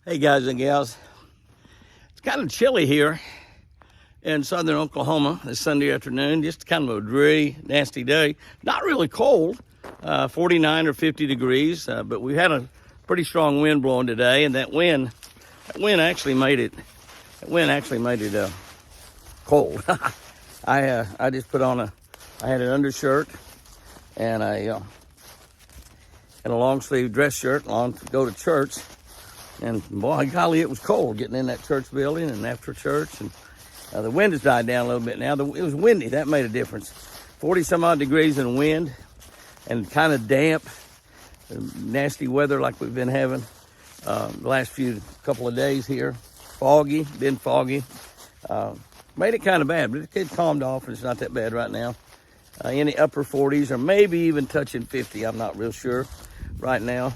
Hey guys and gals, it's kind of chilly here in southern Oklahoma this Sunday afternoon. Just kind of a dreary, nasty day. Not really cold, 49 or 50 degrees, but we had a pretty strong wind blowing today, and that wind actually made it cold. I just put on I had an undershirt and a long sleeve dress shirt on to go to church. And boy, golly, it was cold getting in that church building and after church. And the wind has died down a little bit now. It was windy. That made a difference. 40 some odd degrees in wind and kind of damp, nasty weather like we've been having the last couple of days here. Foggy, been foggy. Made it kind of bad, but it calmed off and it's not that bad right now. In the upper 40s or maybe even touching 50. I'm not real sure right now.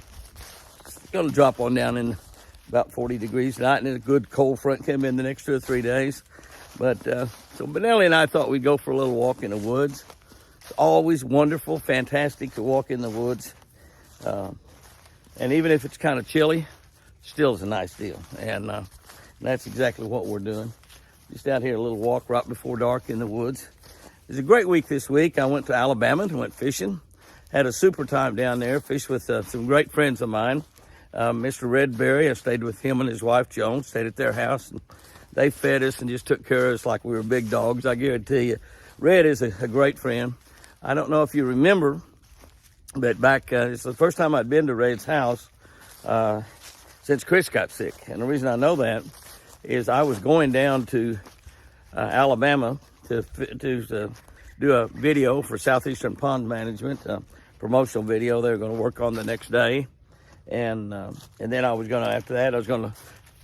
It's going to drop on down in about 40 degrees tonight, and then a good cold front came in the next 2 or 3 days. But so Benelli and I thought we'd go for a little walk in the woods. It's always wonderful, fantastic to walk in the woods. And even if it's kind of chilly, still is a nice deal. And that's exactly what we're doing. Just out here, a little walk right before dark in the woods. It was a great week this week. I went to Alabama and went fishing. Had a super time down there. Fished with some great friends of mine. Mr. Redberry, I stayed with him and his wife, Joan, stayed at their house. And they fed us and just took care of us like we were big dogs. I guarantee you, Red is a great friend. I don't know if you remember, but back, it's the first time I'd been to Red's house since Chris got sick. And the reason I know that is I was going down to Alabama to do a video for Southeastern Pond Management, promotional video they were going to work on the next day. And then after that, I was going to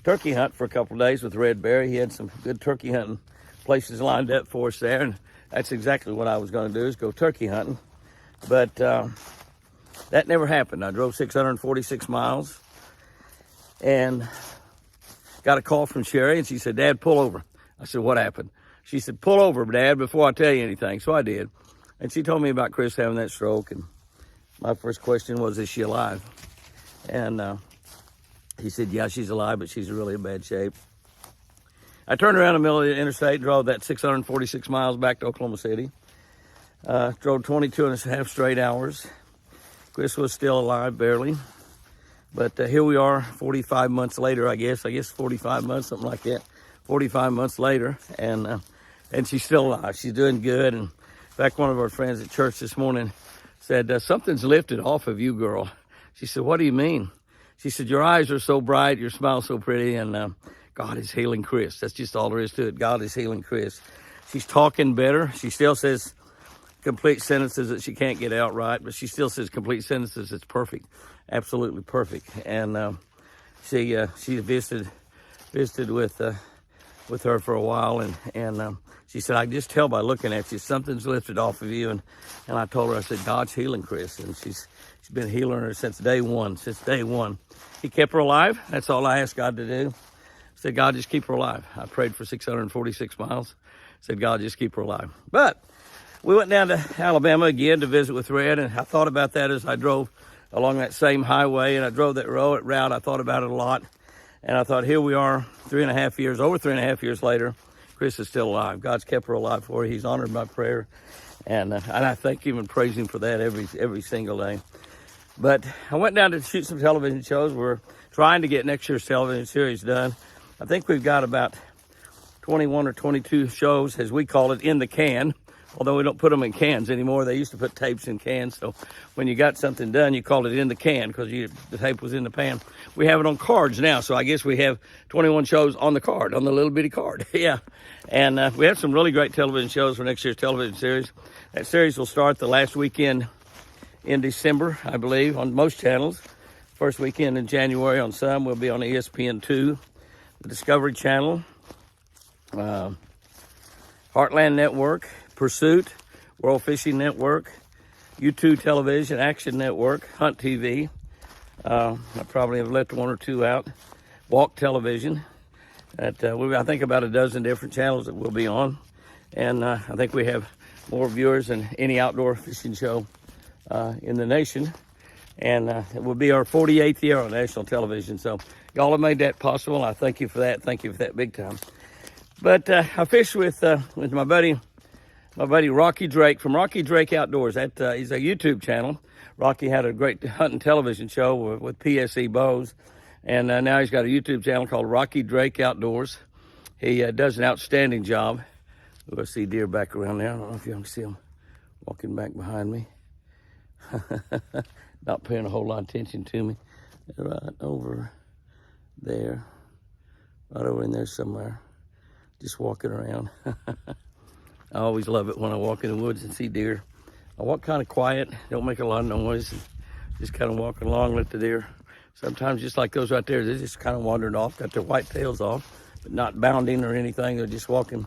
turkey hunt for a couple of days with Redberry. He had some good turkey hunting places lined up for us there, and that's exactly what I was going to do, is go turkey hunting. But that never happened. I drove 646 miles and got a call from Sherry, and she said, "Dad, pull over." I said, "What happened?" She said, "Pull over, Dad, before I tell you anything." So I did. And she told me about Chris having that stroke, and my first question was, is she alive? And he said, "Yeah, she's alive, but she's really in bad shape." I turned around in the middle of the interstate, drove that 646 miles back to Oklahoma City. Drove 22 and a half straight hours. Chris was still alive, barely. But here we are 45 months later, I guess 45 months, something like that. 45 months later, and she's still alive. She's doing good. And in fact, one of our friends at church this morning said, "Something's lifted off of you, girl." She said, "What do you mean?" She said, "Your eyes are so bright, your smile's so pretty, and God is healing Chris." That's just all there is to it. God is healing Chris. She's talking better. She still says complete sentences that she can't get out right, but she still says complete sentences that's perfect, absolutely perfect. And she visited with her for a while, and she said, "I can just tell by looking at you, something's lifted off of you." And I told her, I said, "God's healing Chris," and she's been healing her since day one. He kept her alive. That's all I asked God to do. I said, "God, just keep her alive." I prayed for 646 miles. I said, "God, just keep her alive." But we went down to Alabama again to visit with Red, and I thought about that as I drove along that same highway, and I drove that route. I thought about it a lot, and I thought, here we are, over 3.5 years later. Chris is still alive. God's kept her alive for her. He's honored my prayer, and I thank him and praise him for that every single day. But I went down to shoot some television shows. We're trying to get next year's television series done. I think we've got about 21 or 22 shows, as we call it, in the can. Although we don't put them in cans anymore. They used to put tapes in cans. So when you got something done, you called it in the can because the tape was in the pan. We have it on cards now. So I guess we have 21 shows on the card, on the little bitty card. Yeah. And we have some really great television shows for next year's television series. That series will start the last weekend in December, I believe, on most channels. First weekend in January on some. We'll be on ESPN2, the Discovery Channel, Heartland Network, Pursuit, World Fishing Network, U2 Television, Action Network, Hunt TV. I probably have left one or two out. Walk Television. I think about a dozen different channels that we'll be on. And I think we have more viewers than any outdoor fishing show in the nation. And it will be our 48th year on national television. So Y'all have made that possible. I thank you for that. Thank you for that big time. But I fish with my buddy Rocky Drake from Rocky Drake Outdoors. He's a YouTube channel. Rocky had a great hunting television show with PSE bows, and now he's got a YouTube channel called Rocky Drake Outdoors. He does an outstanding job. I see deer back around there. I don't know if you can see them walking back behind me. Not paying a whole lot of attention to me. They're right over there, right over in there somewhere, just walking around. I always love it when I walk in the woods and see deer. I walk kind of quiet, don't make a lot of noise, and just kind of walking along, let the deer. Sometimes just like those right there, they're just kind of wandering off, got their white tails off, but not bounding or anything, they're just walking.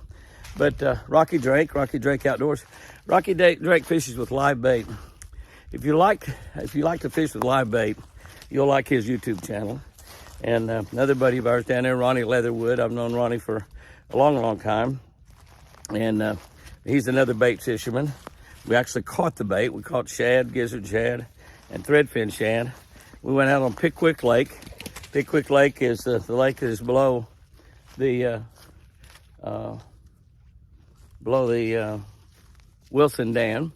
But Rocky Drake Outdoors. Rocky Drake fishes with live bait. If you like to fish with live bait, you'll like his YouTube channel. And another buddy of ours down there, Ronnie Leatherwood. I've known Ronnie for a long, long time. And he's another bait fisherman. We actually caught the bait. We caught shad, gizzard shad, and threadfin shad. We went out on Pickwick Lake. Pickwick Lake is the lake that is below the Wilson Dam,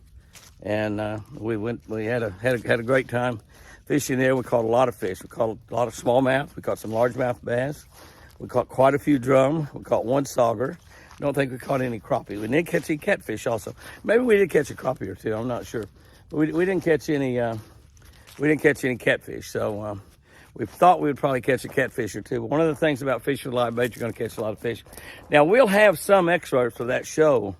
and we had a great time fishing there. We caught a lot of fish. We caught a lot of smallmouth. We caught some largemouth bass. We caught quite a few drum. We caught one sauger. Don't think we caught any crappie. We did catch any catfish also. Maybe we did catch a crappie or two. I'm not sure, but we didn't catch any. We didn't catch any catfish. So we thought we would probably catch a catfish or two. But one of the things about fishing with live bait, you're going to catch a lot of fish. Now we'll have some excerpts of that show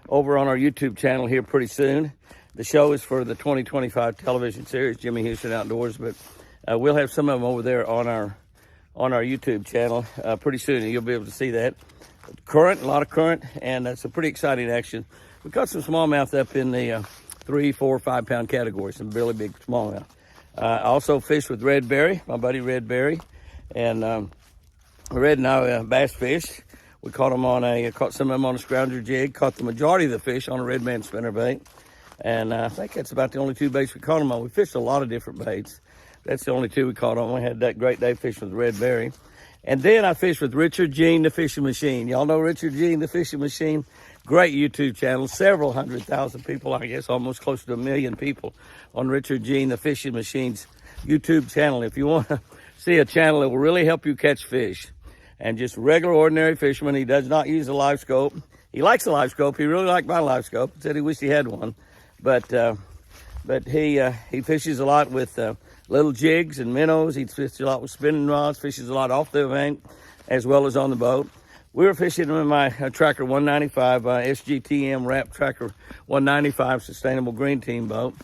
over on our YouTube channel here pretty soon. The show is for the 2025 television series, Jimmy Houston Outdoors, but we'll have some of them over there on our YouTube channel pretty soon, and you'll be able to see that. Current, a lot of current, and it's a pretty exciting action. We caught some smallmouth up in the 3, 4, 5 pound category, some really big smallmouth. I also fished with Red Berry, my buddy Red Berry, and Red and I bass fish. We caught some of them on a scrounger jig, caught the majority of the fish on a red man spinnerbait. And I think that's about the only 2 baits we caught them on. We fished a lot of different baits. That's the only 2 we caught on. We had that great day fishing with Red Berry. And then I fished with Richard Jean, the Fishing Machine. Y'all know Richard Jean, the Fishing Machine? Great YouTube channel, several 100,000 people, I guess, almost close to 1 million people on Richard Jean, the Fishing Machine's YouTube channel. If you want to see a channel that will really help you catch fish, and just regular, ordinary fisherman, he does not use a live scope. He likes a live scope. He really liked my live scope. He said he wished he had one. But he fishes a lot with little jigs and minnows. He fishes a lot with spinning rods, fishes a lot off the bank as well as on the boat. We were fishing with my Tracker 195, SGTM Wrap Tracker 195 Sustainable Green Team boat.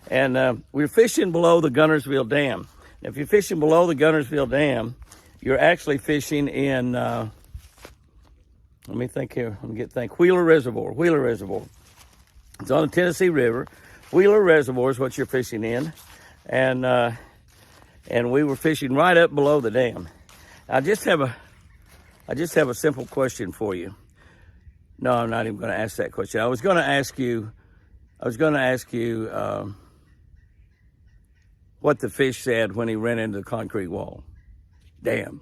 And we were fishing below the Gunnersville Dam. Now, if you're fishing below the Gunnersville Dam, you're actually fishing in, let me think here, Wheeler Reservoir. It's on the Tennessee River. Wheeler Reservoir is what you're fishing in. And we were fishing right up below the dam. I just have a simple question for you. No, I'm not even going to ask that question. I was going to ask you what the fish said when he ran into the concrete wall. Damn.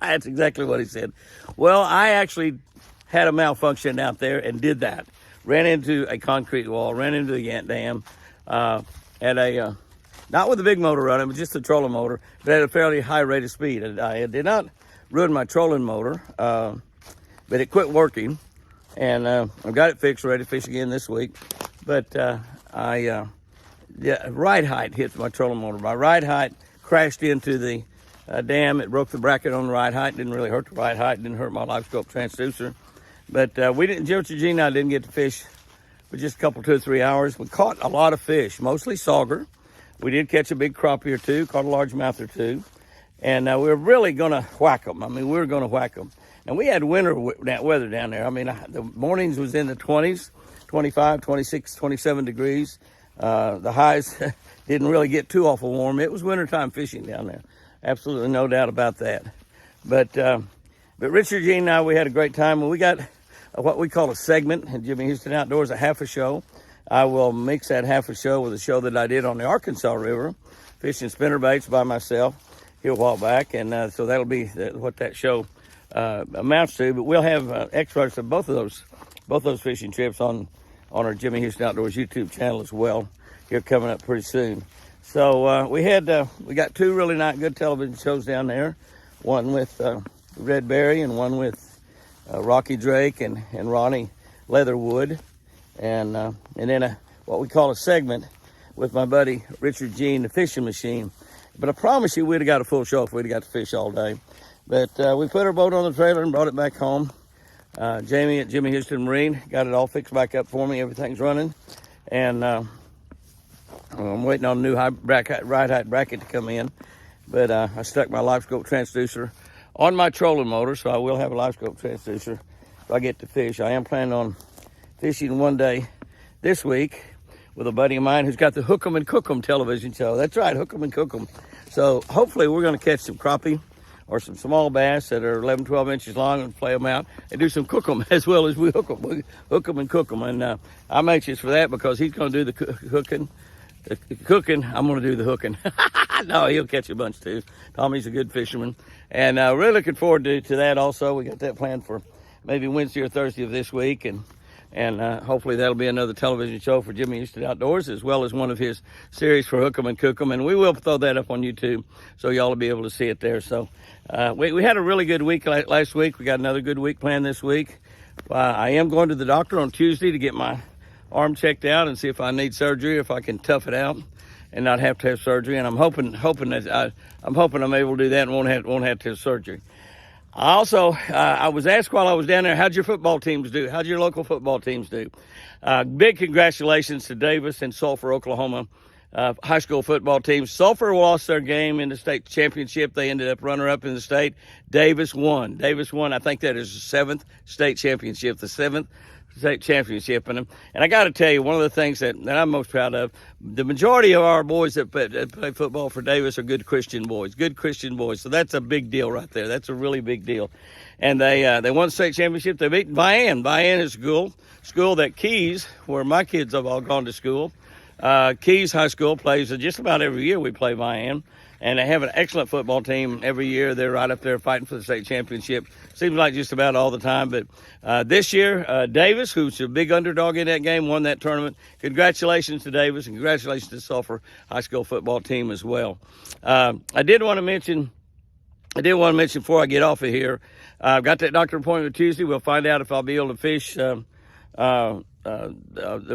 That's exactly what he said. Well, I actually had a malfunction out there and did that. Ran into a concrete wall, ran into the Yant Dam, not with a big motor running, but just a trolling motor, but at a fairly high rate of speed. And I did not ruin my trolling motor, but it quit working. And I got it fixed, ready to fish again this week. But ride height hit my trolling motor. My ride height crashed into the dam. It broke the bracket on the ride height. Didn't really hurt the ride height. Didn't hurt my live scope transducer. But Gene and I didn't get to fish for just a couple, 2 or 3 hours. We caught a lot of fish, mostly sauger. We did catch a big crappie or two, caught a largemouth or two. And we were really going to whack them. I mean, we were going to whack them. And we had winter weather down there. I mean, the mornings was in the 20s, 25, 26, 27 degrees. The highs didn't really get too awful warm. It was wintertime fishing down there. Absolutely no doubt about that. But Richard Jean and I, we had a great time. And we got what we call a segment in Jimmy Houston Outdoors, a half a show. I will mix that half a show with a show that I did on the Arkansas River, fishing spinnerbaits by myself. here a while back, and so that'll be what that show amounts to. But we'll have excerpts of both those fishing trips on our Jimmy Houston Outdoors YouTube channel as well. Here coming up pretty soon. So we got two really not good television shows down there. One with Red Berry and one with Rocky Drake and Ronnie Leatherwood, and then what we call a segment with my buddy Richard Jean, the fishing machine. But I promise you we'd have got a full show if we'd have got to fish all day. But we put our boat on the trailer and brought it back home. Jamie at Jimmy Houston Marine got it all fixed back up for me. Everything's running. And I'm waiting on a new ride height bracket to come in. But I stuck my live scope transducer on my trolling motor, so I will have a live scope transducer if I get to fish. I am planning on fishing one day this week with a buddy of mine who's got the Hook 'em and Cook 'em television show. That's right, Hook 'em and Cook 'em. So hopefully we're going to catch some crappie or some small bass that are 11, 12 inches long and play them out and do some cook 'em as well as we hook 'em. We hook 'em and cook 'em. And I'm anxious for that because he's going to do the hooking. The cooking, I'm going to do the hooking. No, he'll catch a bunch too. Tommy's a good fisherman. And really looking forward to that also. We got that planned for maybe Wednesday or Thursday of this week. And hopefully that'll be another television show for Jimmy Houston Outdoors, as well as one of his series for Hook 'em and Cook 'em. And we will throw that up on YouTube, so y'all will be able to see it there. So we had a really good week last week. We got another good week planned this week. I am going to the doctor on Tuesday to get my arm checked out and see if I need surgery, if I can tough it out and not have to have surgery. And I'm hoping that I'm able to do that and won't have to have surgery. Also, I was asked while I was down there, how'd your football teams do? How'd your local football teams do? Big congratulations to Davis and Sulphur, Oklahoma high school football teams. Sulphur lost their game in the state championship. They ended up runner-up in the state. Davis won. I think that is the seventh state championship, the seventh state championship. And I got to tell you, one of the things that I'm most proud of, the majority of our boys that play football for Davis are good Christian boys. So that's a big deal right there. That's a really big deal. And they won the state championship. They beat Vian. Vian is a school that Keys, where my kids have all gone to school. Keys High School plays just about every year. We play Vian. And they have an excellent football team every year. They're right up there fighting for the state championship. Seems like just about all the time. But this year, Davis, who's a big underdog in that game, won that tournament. Congratulations to Davis, and congratulations to the Sulphur High School football team as well. I did want to mention before I get off of here, I've got that doctor appointment Tuesday. We'll find out if I'll be able to fish the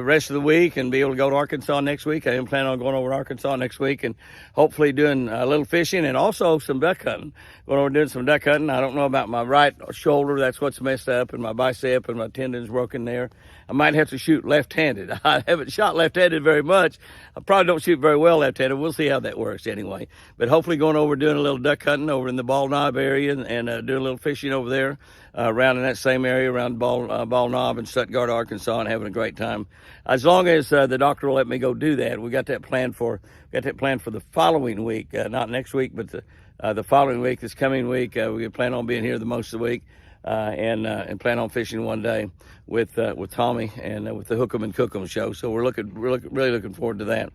rest of the week and be able to go to Arkansas next week. I am planning on going over to Arkansas next week and hopefully doing a little fishing and also some duck hunting. Going over doing some duck hunting. I don't know about my right shoulder. That's what's messed up, and my bicep and my tendon's broken there. I might have to shoot left-handed. I haven't shot left-handed very much. I probably don't shoot very well left-handed. We'll see how that works anyway. But hopefully going over doing a little duck hunting over in the Ball Knob area and doing a little fishing over there around in that same area around Ball Knob and Stuttgart, Arkansas, and having a great time. As long as the doctor will let me go do that. We got that planned for the following week, not next week, but the following week, this coming week. We plan on being here the most of the week. And plan on fishing one day with Tommy and with the Hook 'em and Cook 'em show. So we're really looking forward to that.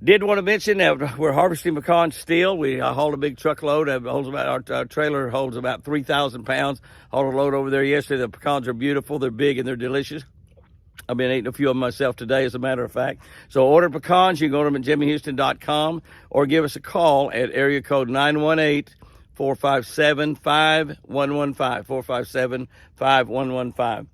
Did want to mention that we're harvesting pecans still. I hauled a big truckload. Our trailer holds about 3,000 pounds. Hauled a load over there yesterday. The pecans are beautiful. They're big and they're delicious. I've been eating a few of them myself today, as a matter of fact. So order pecans. You can go to them at jimmyhouston.com or give us a call at area code 918-457-5115, 457-5115.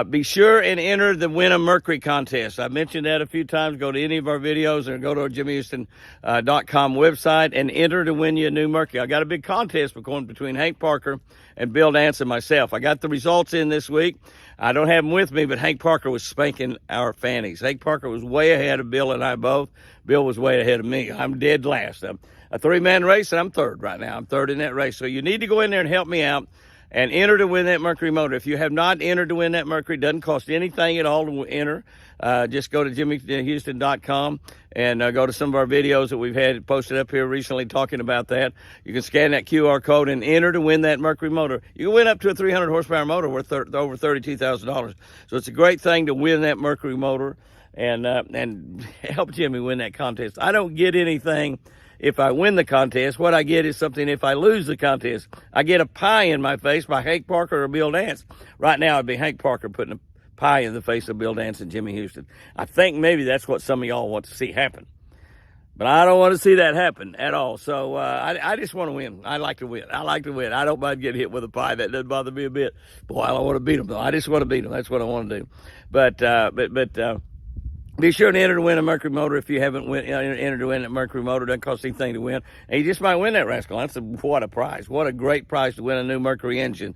Be sure and enter the Win a Mercury contest. I mentioned that a few times. Go to any of our videos or go to our jimmyhouston.com website and enter to win you a new Mercury. I got a big contest going between Hank Parker and Bill Dance and myself. I got the results in this week. I don't have them with me, but Hank Parker was spanking our fannies. Hank Parker was way ahead of Bill and I both. Bill was way ahead of me. I'm dead last. I'm a three-man race, and I'm third right now. I'm third in that race. So you need to go in there and help me out and enter to win that Mercury motor. If you have not entered to win that Mercury, it doesn't cost anything at all to enter. Just go to jimmyhouston.com and go to some of our videos that we've had posted up here recently talking about that. You can scan that QR code and enter to win that Mercury motor. You can win up to a 300 horsepower motor worth over $32,000. So it's a great thing to win that Mercury motor and help Jimmy win that contest. I don't get anything if I win the contest. What I get is something if I lose the contest. I get a pie in my face by Hank Parker or Bill Dance. Right now, it'd be Hank Parker putting a pie in the face of Bill Dance and Jimmy Houston. I think maybe that's what some of y'all want to see happen. But I don't want to see that happen at all. So I just want to win. I like to win. I don't mind getting hit with a pie. That doesn't bother me a bit. Boy, I don't want to beat them, though. I just want to beat them. That's what I want to do. But be sure to enter to win a Mercury motor if you haven't entered to win a Mercury motor. It doesn't cost anything to win. And you just might win that rascal. What a prize. What a great prize to win a new Mercury engine.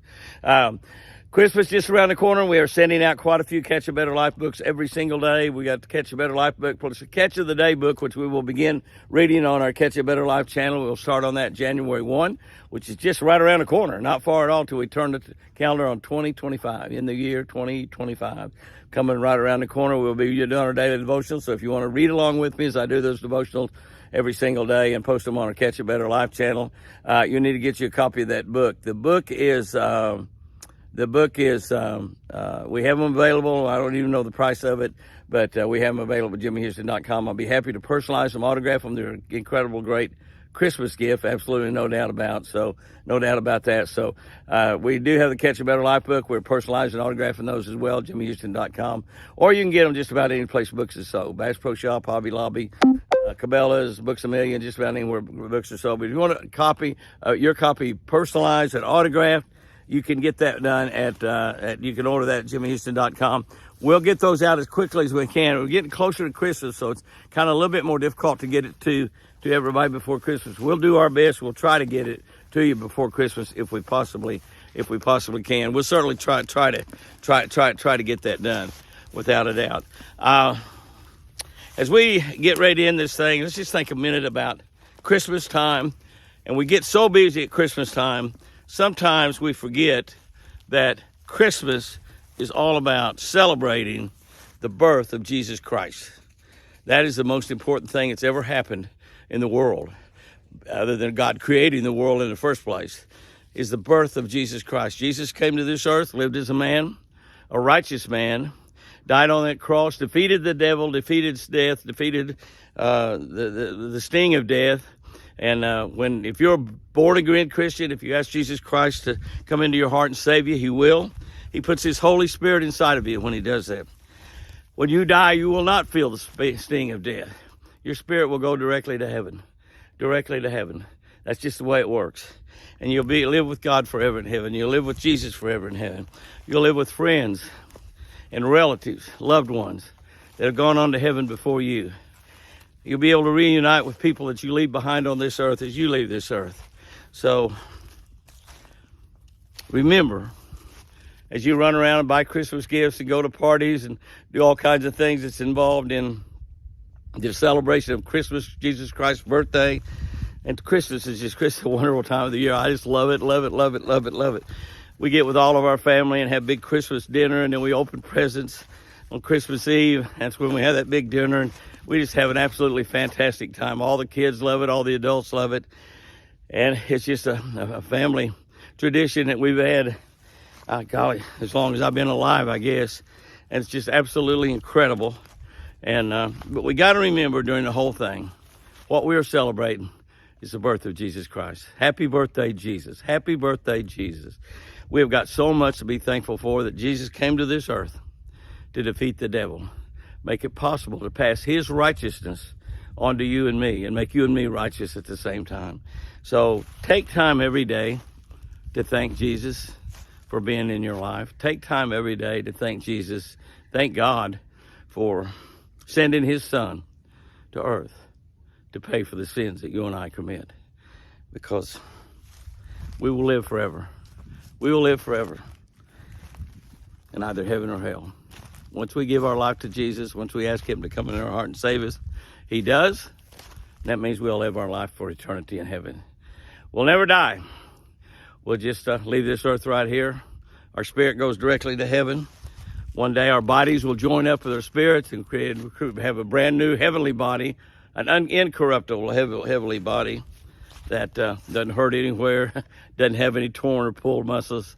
Christmas just around the corner. We are sending out quite a few Catch a Better Life books every single day. We got the Catch a Better Life book plus the Catch of the Day book, which we will begin reading on our Catch a Better Life channel. We'll start on that January 1, which is just right around the corner. Not far at all till we turn the calendar on 2025, in the year 2025. Coming right around the corner, we'll be doing our daily devotional. So if you want to read along with me as I do those devotionals every single day and post them on our Catch a Better Life channel, you need to get you a copy of that book. The book is... we have them available. I don't even know the price of it, but we have them available at jimmyhouston.com. I'll be happy to personalize them, autograph them. They're an incredible, great Christmas gift. Absolutely no doubt about that. So we do have the Catch a Better Life book. We're personalizing and autographing those as well, jimmyhouston.com. Or you can get them just about any place books are sold. Bass Pro Shop, Hobby Lobby, Cabela's, Books A Million, just about anywhere books are sold. But if you want a copy, your copy personalized and autographed, you can get that done you can order that at jimmyhouston.com. We'll get those out as quickly as we can. We're getting closer to Christmas, so it's kind of a little bit more difficult to get it to everybody before Christmas. We'll do our best. We'll try to get it to you before Christmas if we possibly can. We'll certainly try to get that done without a doubt. As we get ready to end this thing, let's just think a minute about Christmas time. And we get so busy at Christmas time, sometimes we forget that Christmas is all about celebrating the birth of Jesus Christ. That is the most important thing that's ever happened in the world, other than God creating the world in the first place, is the birth of Jesus Christ. Jesus came to this earth, lived as a man, a righteous man, died on that cross, defeated the devil, defeated death, defeated the sting of death. And if you're a born-again Christian, if you ask Jesus Christ to come into your heart and save you, he will. He puts his Holy Spirit inside of you when he does that. When you die, you will not feel the sting of death. Your spirit will go directly to heaven. Directly to heaven. That's just the way it works. And you'll live with God forever in heaven. You'll live with Jesus forever in heaven. You'll live with friends and relatives, loved ones that have gone on to heaven before you. You'll be able to reunite with people that you leave behind on this earth as you leave this earth. So remember, as you run around and buy Christmas gifts and go to parties and do all kinds of things that's involved in the celebration of Christmas, Jesus Christ's birthday. And Christmas is just a wonderful time of the year. I just love it, love it, love it, love it, love it. We get with all of our family and have big Christmas dinner, and then we open presents on Christmas Eve. That's when we have that big dinner, and we just have an absolutely fantastic time. All the kids love it, all the adults love it. And it's just a family tradition that we've had, golly, as long as I've been alive, I guess. And it's just absolutely incredible. And but we got to remember during the whole thing, what we are celebrating is the birth of Jesus Christ. Happy birthday, Jesus. Happy birthday, Jesus. We have got so much to be thankful for that Jesus came to this earth to defeat the devil, make it possible to pass his righteousness onto you and me, and make you and me righteous at the same time. So take time every day to thank Jesus for being in your life. Take time every day to thank Jesus. Thank God for sending his son to earth to pay for the sins that you and I commit, because we will live forever. We will live forever in either heaven or hell. Once we give our life to Jesus, once we ask him to come into our heart and save us, he does. That means we'll live our life for eternity in heaven. We'll never die. We'll just leave this earth right here. Our spirit goes directly to heaven. One day our bodies will join up with our spirits and have a brand new heavenly body, an incorruptible heavenly body that doesn't hurt anywhere, doesn't have any torn or pulled muscles,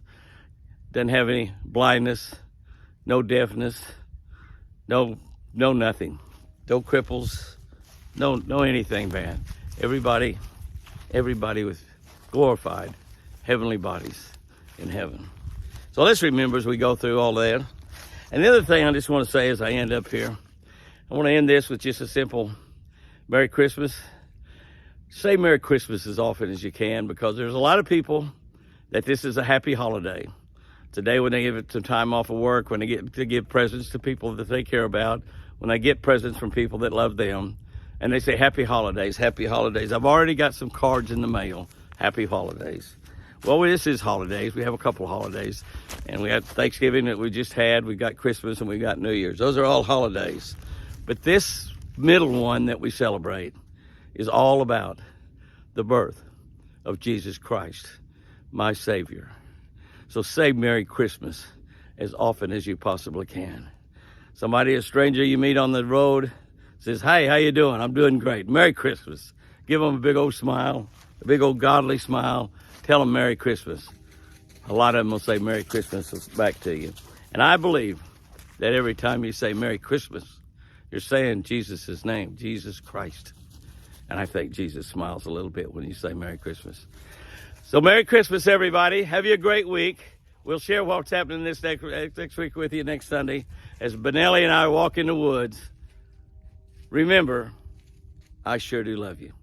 doesn't have any blindness, no deafness, no nothing, no cripples, no anything bad. everybody with glorified heavenly bodies in heaven. So let's remember as we go through all that. And the other thing I just want to say as I end up here, I want to end this with just a simple Merry Christmas. Say Merry Christmas as often as you can, because there's a lot of people that this is a happy holiday. Today when they give it some time off of work, when they get to give presents to people that they care about, when they get presents from people that love them, and they say happy holidays, happy holidays. I've already got some cards in the mail. Happy holidays. Well, this is holidays. We have a couple of holidays. And we have Thanksgiving that we just had. We got Christmas and we got New Year's. Those are all holidays. But this middle one that we celebrate is all about the birth of Jesus Christ, my Savior. So say Merry Christmas as often as you possibly can. Somebody, a stranger you meet on the road, says, "Hey, how you doing?" "I'm doing great." Merry Christmas. Give them a big old smile, a big old godly smile. Tell them Merry Christmas. A lot of them will say Merry Christmas back to you. And I believe that every time you say Merry Christmas, you're saying Jesus' name, Jesus Christ. And I think Jesus smiles a little bit when you say Merry Christmas. So Merry Christmas, everybody. Have you a great week. We'll share what's happening this next week with you next Sunday as Benelli and I walk in the woods. Remember, I sure do love you.